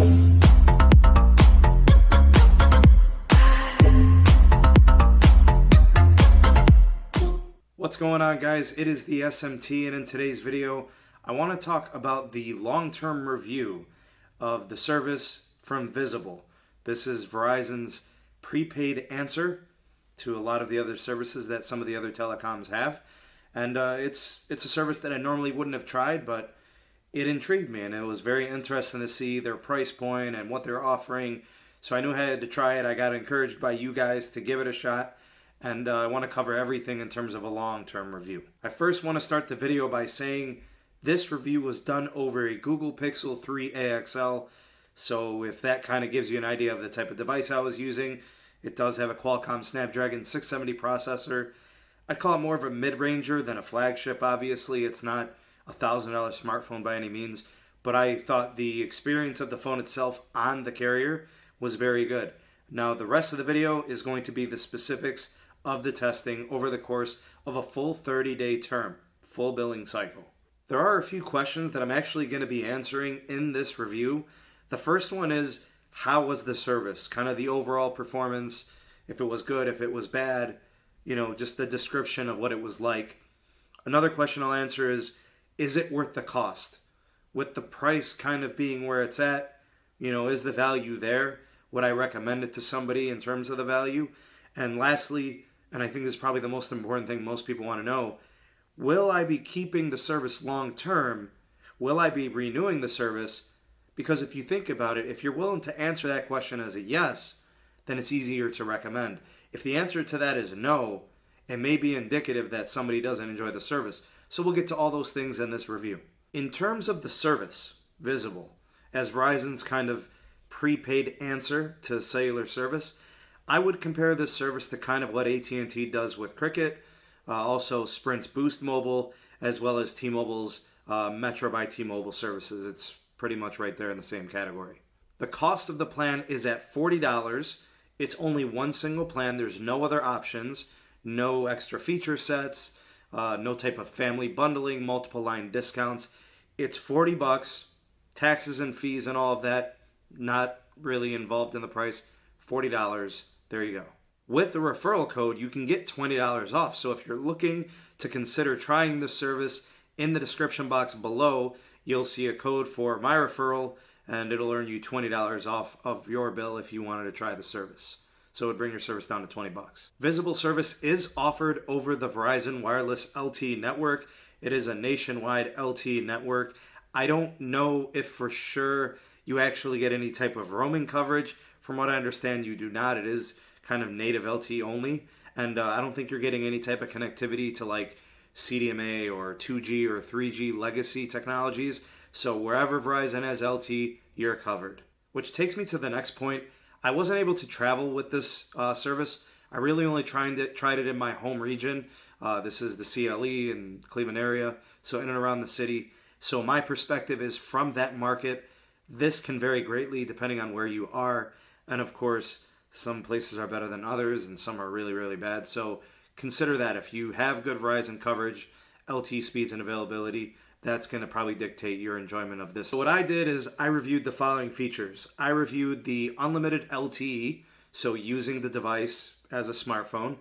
What's going on, guys? It is the SMT, and in today's video I want to talk about the long-term review of the service from Visible. This is Verizon's prepaid answer to a lot of the other services that some of the other telecoms have, and it's a service that I normally wouldn't have tried, but it intrigued me and it was very interesting to see their price point and what they're offering. So I knew I had to try it. I got encouraged by you guys to give it a shot. And I want to cover everything in terms of a long-term review. I first want to start the video by saying this review was done over a Google Pixel 3 AXL. So if that kind of gives you an idea of the type of device I was using, it does have a Qualcomm Snapdragon 670 processor. I'd call it more of a mid-ranger than a flagship. Obviously, it's not a $1,000 smartphone by any means, but I thought the experience of the phone itself on the carrier was very good. Now, the rest of the video is going to be the specifics of the testing over the course of a full 30-day term, full billing cycle. There are a few questions that I'm actually going to be answering in this review. The first one is, how was the service? Kind of the overall performance, if it was good, if it was bad, just the description of what it was like. Another question I'll answer is it worth the cost? With the price kind of being where it's at, is the value there? Would I recommend it to somebody in terms of the value? And lastly, and I think this is probably the most important thing most people want to know, will I be keeping the service long term? Will I be renewing the service? Because if you think about it, if you're willing to answer that question as a yes, then it's easier to recommend. If the answer to that is no, it may be indicative that somebody doesn't enjoy the service. So we'll get to all those things in this review. In terms of the service, Visible, as Verizon's kind of prepaid answer to cellular service, I would compare this service to kind of what AT&T does with Cricket, also Sprint's Boost Mobile, as well as T-Mobile's Metro by T-Mobile services. It's pretty much right there in the same category. The cost of the plan is at $40. It's only one single plan. There's no other options, no extra feature sets, no type of family bundling, multiple line discounts. It's $40, taxes and fees and all of that, not really involved in the price. $40. There you go. With the referral code, you can get $20 off. So if you're looking to consider trying this service, in the description box below, you'll see a code for my referral, and it'll earn you $20 off of your bill if you wanted to try the service. So it would bring your service down to $20. Visible service is offered over the Verizon Wireless LTE network. It is a nationwide LTE network. I don't know if for sure you actually get any type of roaming coverage. From what I understand, you do not. It is kind of native LTE only. And I don't think you're getting any type of connectivity to like CDMA or 2G or 3G legacy technologies. So wherever Verizon has LTE, you're covered. Which takes me to the next point. I wasn't able to travel with this service. I really only tried it in my home region. This is the CLE in Cleveland area, so in and around the city. So my perspective is from that market. This can vary greatly depending on where you are. And of course, some places are better than others and some are really, really bad. So consider that. If you have good Verizon coverage, LTE speeds and availability, that's going to probably dictate your enjoyment of this. So what I did is I reviewed the following features. I reviewed the unlimited LTE, so using the device as a smartphone,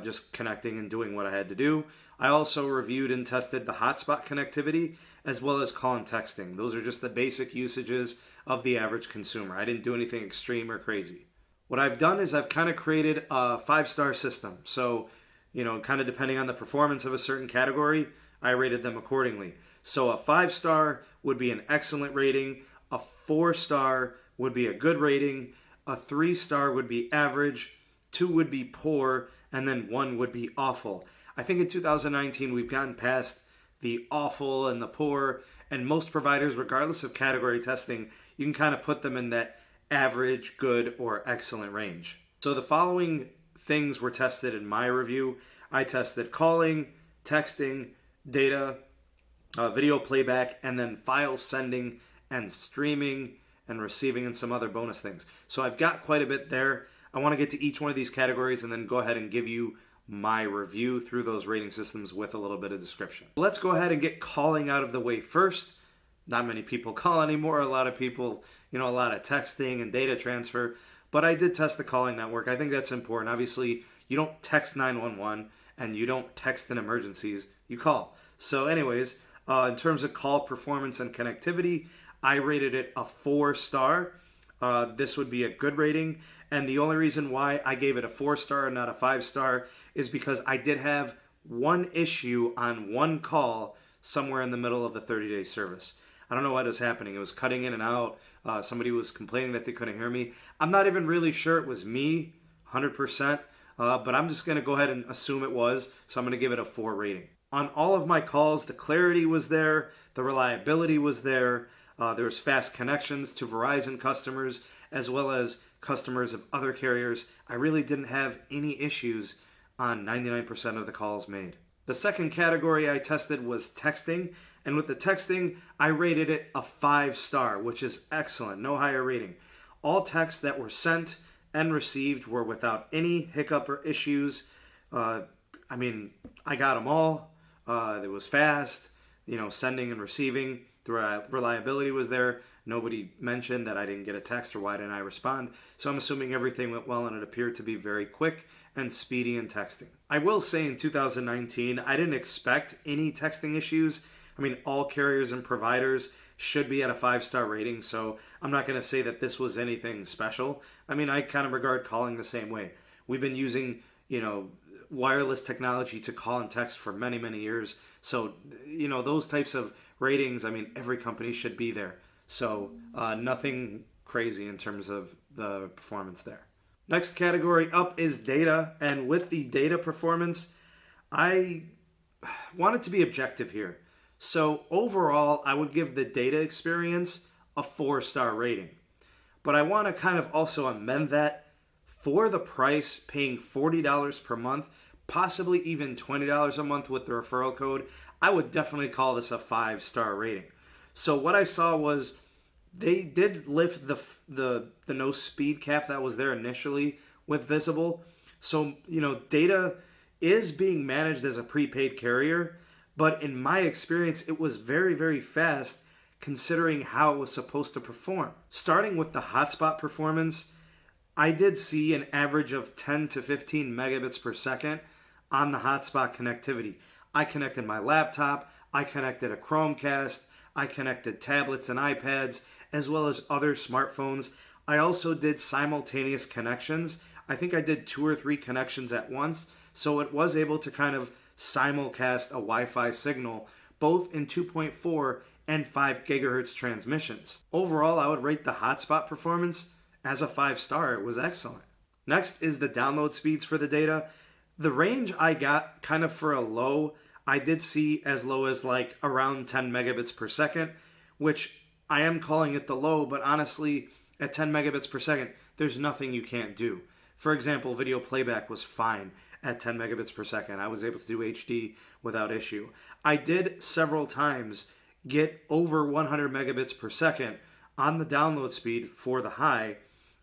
just connecting and doing what I had to do. I also reviewed and tested the hotspot connectivity as well as call and texting. Those are just the basic usages of the average consumer. I didn't do anything extreme or crazy. What I've done is I've kind of created a 5-star system. So, kind of depending on the performance of a certain category, I rated them accordingly. So a 5-star would be an excellent rating, a 4-star would be a good rating, a 3-star would be average, 2 would be poor, and then 1 would be awful. I think in 2019 we've gotten past the awful and the poor, and most providers, regardless of category testing, you can kind of put them in that average, good, or excellent range. So the following things were tested in my review. I tested calling, texting, data, video playback, and then file sending and streaming and receiving and some other bonus things. So I've got quite a bit there. I want to get to each one of these categories and then go ahead and give you my review through those rating systems with a little bit of description. Let's go ahead and get calling out of the way first. not many people call anymore. A lot of people, a lot of texting and data transfer. But I did test the calling network. I think that's important. Obviously, you don't text 911 and you don't text in emergencies. You call. So anyways, in terms of call performance and connectivity, I rated it a 4-star. This would be a good rating. And the only reason why I gave it a 4-star and not a 5-star is because I did have one issue on one call somewhere in the middle of the 30-day service. I don't know what was happening. It was cutting in and out. Somebody was complaining that they couldn't hear me. I'm not even really sure it was me, 100%, but I'm just going to go ahead and assume it was. So I'm going to give it a 4 rating. On all of my calls, the clarity was there. The reliability was there. There was fast connections to Verizon customers as well as customers of other carriers. I really didn't have any issues on 99% of the calls made. The second category I tested was texting. And with the texting, I rated it a 5-star, which is excellent, no higher rating. All texts that were sent and received were without any hiccup or issues. I got them all. It was fast, sending and receiving. The reliability was there. Nobody mentioned that I didn't get a text or why didn't I respond. So I'm assuming everything went well and it appeared to be very quick and speedy in texting. I will say in 2019, I didn't expect any texting issues. All carriers and providers should be at a 5-star rating, so I'm not going to say that this was anything special. I kind of regard calling the same way. We've been using, wireless technology to call and text for many, many years. So, those types of ratings, every company should be there. So, nothing crazy in terms of the performance there. Next category up is data, and with the data performance, I wanted to be objective here. So overall, I would give the data experience a 4-star rating. But I want to kind of also amend that. For the price, paying $40 per month, possibly even $20 a month with the referral code, I would definitely call this a 5-star rating. So what I saw was they did lift the no speed cap that was there initially with Visible. So, data is being managed as a prepaid carrier. But in my experience, it was very, very fast considering how it was supposed to perform. Starting with the hotspot performance, I did see an average of 10 to 15 megabits per second on the hotspot connectivity. I connected my laptop, I connected a Chromecast, I connected tablets and iPads, as well as other smartphones. I also did simultaneous connections. I think I did 2 or 3 connections at once, so it was able to kind of simulcast a Wi-Fi signal, both in 2.4 and 5 gigahertz transmissions. Overall, I would rate the hotspot performance as a 5-star. It was excellent. Next is the download speeds for the data. The range I got kind of for a low, I did see as low as like around 10 megabits per second, which I am calling it the low, but honestly, at 10 megabits per second, there's nothing you can't do. For example, video playback was fine at 10 megabits per second. I was able to do HD without issue. I did several times get over 100 megabits per second on the download speed for the high,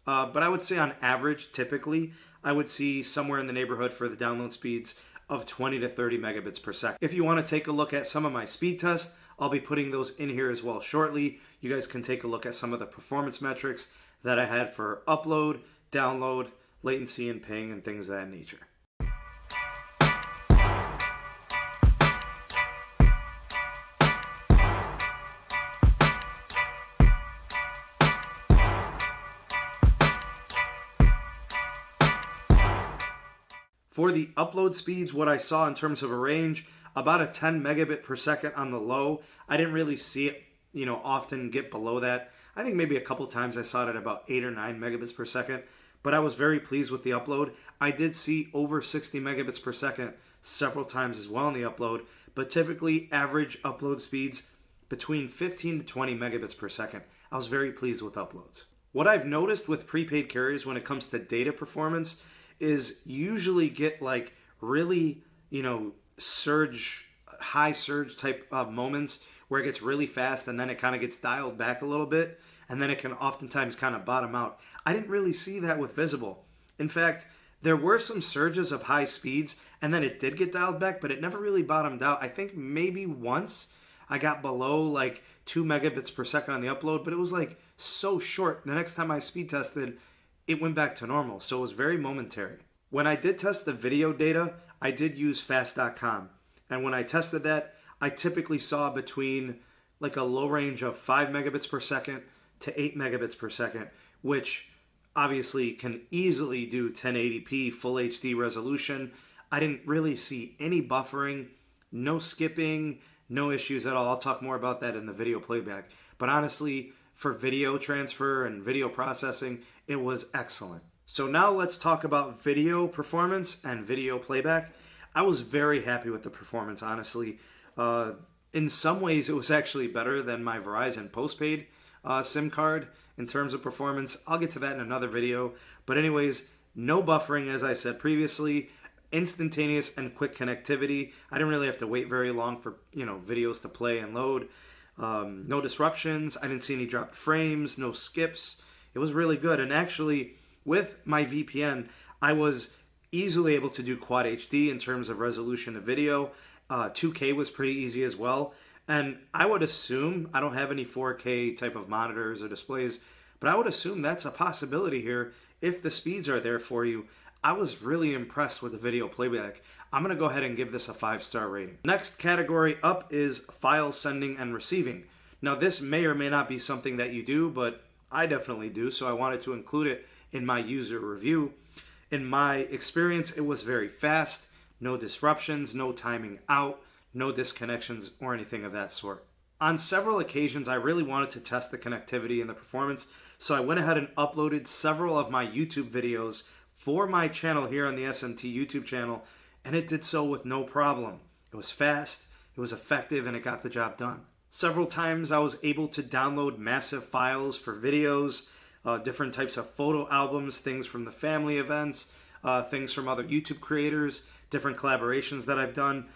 but I would say on average, typically, I would see somewhere in the neighborhood for the download speeds of 20 to 30 megabits per second. If you want to take a look at some of my speed tests, I'll be putting those in here as well shortly. You guys can take a look at some of the performance metrics that I had for upload, download, latency, and ping, and things of that nature. For the upload speeds, what I saw in terms of a range, about a 10 megabit per second on the low. I didn't really see it, often get below that. I think maybe a couple times I saw it at about 8 or 9 megabits per second, but I was very pleased with the upload. I did see over 60 megabits per second several times as well in the upload, but typically average upload speeds between 15 to 20 megabits per second. I was very pleased with uploads. What I've noticed with prepaid carriers when it comes to data performance is usually get like really, high surge type of moments where it gets really fast and then it kind of gets dialed back a little bit and then it can oftentimes kind of bottom out. I didn't really see that with Visible. In fact, there were some surges of high speeds and then it did get dialed back, but it never really bottomed out. I think maybe once I got below like 2 megabits per second on the upload, but it was like so short. The next time I speed tested, it went back to normal. So it was very momentary. When I did test the video data, I did use fast.com. And when I tested that, I typically saw between like a low range of 5 megabits per second to 8 megabits per second, which obviously can easily do 1080p full HD resolution. I didn't really see any buffering, no skipping, no issues at all. I'll talk more about that in the video playback. But honestly, for video transfer and video processing, it was excellent. So now let's talk about video performance and video playback. I was very happy with the performance, honestly. In some ways, it was actually better than my Verizon postpaid SIM card in terms of performance. I'll get to that in another video. But anyways, no buffering, as I said previously. Instantaneous and quick connectivity. I didn't really have to wait very long for videos to play and load. No disruptions. I didn't see any dropped frames, no skips. It was really good. And actually, with my VPN, I was easily able to do Quad HD in terms of resolution of video. 2K was pretty easy as well. And I would assume, I don't have any 4K type of monitors or displays, but I would assume that's a possibility here if the speeds are there for you. I was really impressed with the video playback. I'm going to go ahead and give this a 5-star rating. Next category up is file sending and receiving. Now this may or may not be something that you do, but I definitely do, so I wanted to include it in my user review. In my experience, it was very fast, no disruptions, no timing out, no disconnections or anything of that sort. On several occasions, I really wanted to test the connectivity and the performance, so I went ahead and uploaded several of my YouTube videos for my channel here on the SMT YouTube channel, and it did so with no problem. It was fast, it was effective, and it got the job done. Several times I was able to download massive files for videos, different types of photo albums, things from the family events, things from other YouTube creators, different collaborations that I've done.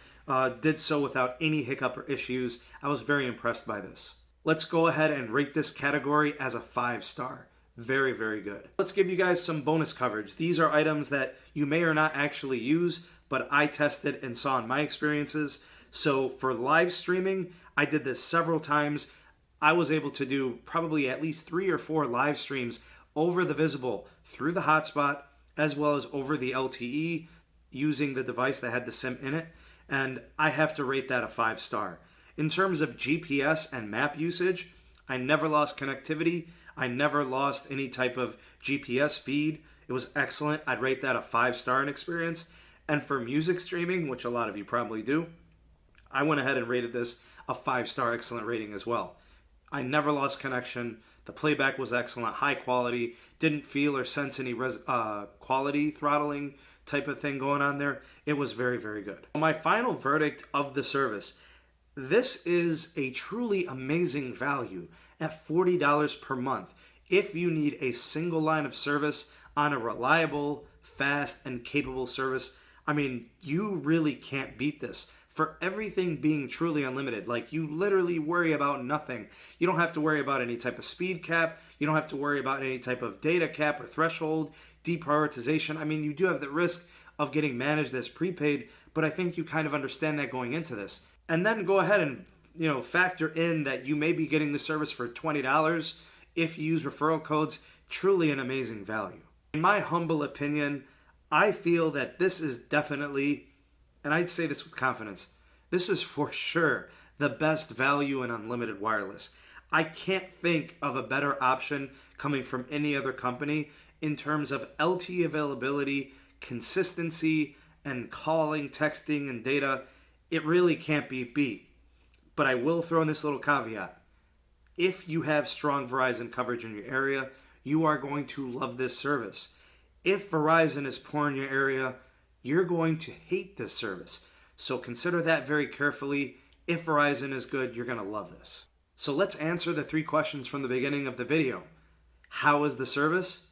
Did so without any hiccup or issues. I was very impressed by this. Let's go ahead and rate this category as a 5-star. Very, very good. Let's give you guys some bonus coverage. These are items that you may or not actually use, but I tested and saw in my experiences. So for live streaming, I did this several times. I was able to do probably at least 3 or 4 live streams over the Visible through the hotspot, as well as over the LTE using the device that had the SIM in it. And I have to rate that a 5-star. In terms of GPS and map usage, I never lost connectivity. I never lost any type of GPS feed. It was excellent. I'd rate that a 5-star in experience. And for music streaming, which a lot of you probably do, I went ahead and rated this a 5-star excellent rating as well. I never lost connection. The playback was excellent, high quality. Didn't feel or sense any quality throttling type of thing going on there. It was very, very good. My final verdict of the service. This is a truly amazing value at $40 per month if you need a single line of service on a reliable, fast, and capable service. I mean, you really can't beat this. For everything being truly unlimited, like you literally worry about nothing. You don't have to worry about any type of speed cap. You don't have to worry about any type of data cap or threshold, deprioritization. I mean, you do have the risk of getting managed as prepaid, but I think you kind of understand that going into this. And then go ahead and factor in that you may be getting the service for $20 if you use referral codes. Truly an amazing value. In my humble opinion, I feel that this is definitely, and I'd say this with confidence, this is for sure the best value in unlimited wireless. I can't think of a better option coming from any other company in terms of LTE availability, consistency, and calling, texting, and data. It really can't be beat. But I will throw in this little caveat. If you have strong Verizon coverage in your area, you are going to love this service. If Verizon is poor in your area, you're going to hate this service. So consider that very carefully. If Verizon is good, you're going to love this. So let's answer the 3 questions from the beginning of the video. How is the service?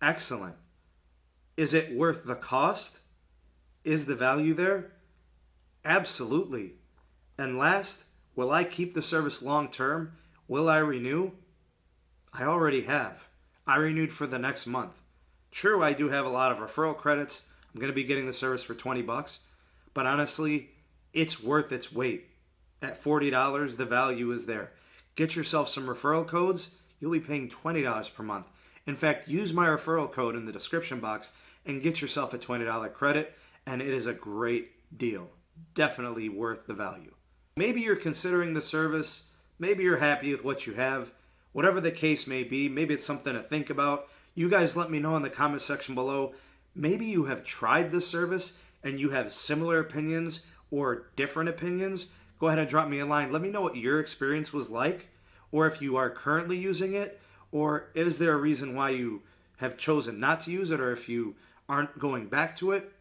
Excellent. Is it worth the cost? Is the value there? Absolutely. And last, will I keep the service long term? Will I renew? I already have. I renewed for the next month. True, I do have a lot of referral credits. I'm going to be getting the service for $20, but honestly, it's worth its weight. at $40, the value is there. Get yourself some referral codes. You'll be paying $20 per month. In fact, use my referral code in the description box and get yourself a $20 credit, and it is a great deal. Definitely worth the value. Maybe you're considering the service. Maybe you're happy with what you have. Whatever the case may be, maybe it's something to think about. You guys let me know in the comment section below. Maybe you have tried this service and you have similar opinions or different opinions. Go ahead and drop me a line. Let me know what your experience was like, or if you are currently using it, or is there a reason why you have chosen not to use it, or if you aren't going back to it.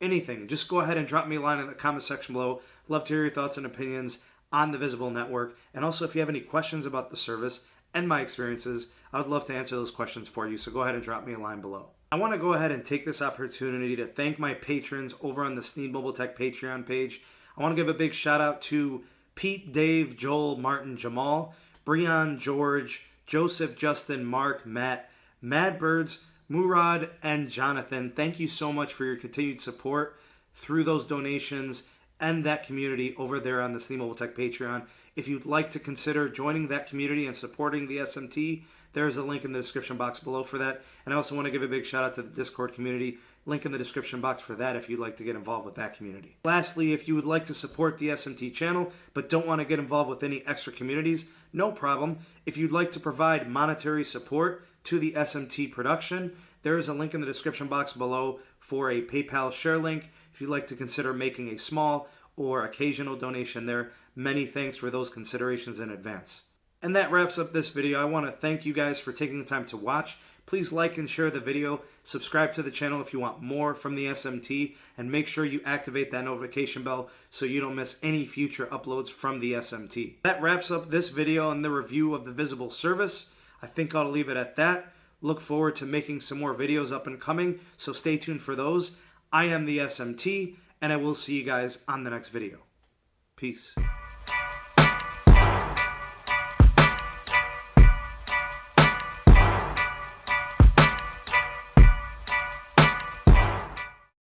Anything. Just go ahead and drop me a line in the comment section below. Love to hear your thoughts and opinions on the Visible Network. And also, if you have any questions about the service and my experiences, I would love to answer those questions for you. So go ahead and drop me a line below. I want to go ahead and take this opportunity to thank my patrons over on the Sneed Mobile Tech Patreon page. I want to give a big shout out to Pete, Dave, Joel, Martin, Jamaal, Breon, George, Joeseph, Justin, Mark, Matt, Madbirds, Murad, and Jonathan. Thank you so much for your continued support through those donations and that community over there on the Sneed Mobile Tech Patreon. If you'd like to consider joining that community and supporting the SMT, there's a link in the description box below for that. And I also want to give a big shout out to the Discord community. Link in the description box for that if you'd like to get involved with that community. Lastly, if you would like to support the SMT channel but don't want to get involved with any extra communities, no problem. If you'd like to provide monetary support to the SMT production, there is a link in the description box below for a PayPal share link. If you'd like to consider making a small or occasional donation there, many thanks for those considerations in advance. And that wraps up this video. I want to thank you guys for taking the time to watch. Please like and share the video. Subscribe to the channel if you want more from the SMT. And make sure you activate that notification bell so you don't miss any future uploads from the SMT. That wraps up this video and the review of the Visible service. I think I'll leave it at that. Look forward to making some more videos up and coming, so stay tuned for those. I am the SMT, and I will see you guys on the next video. Peace.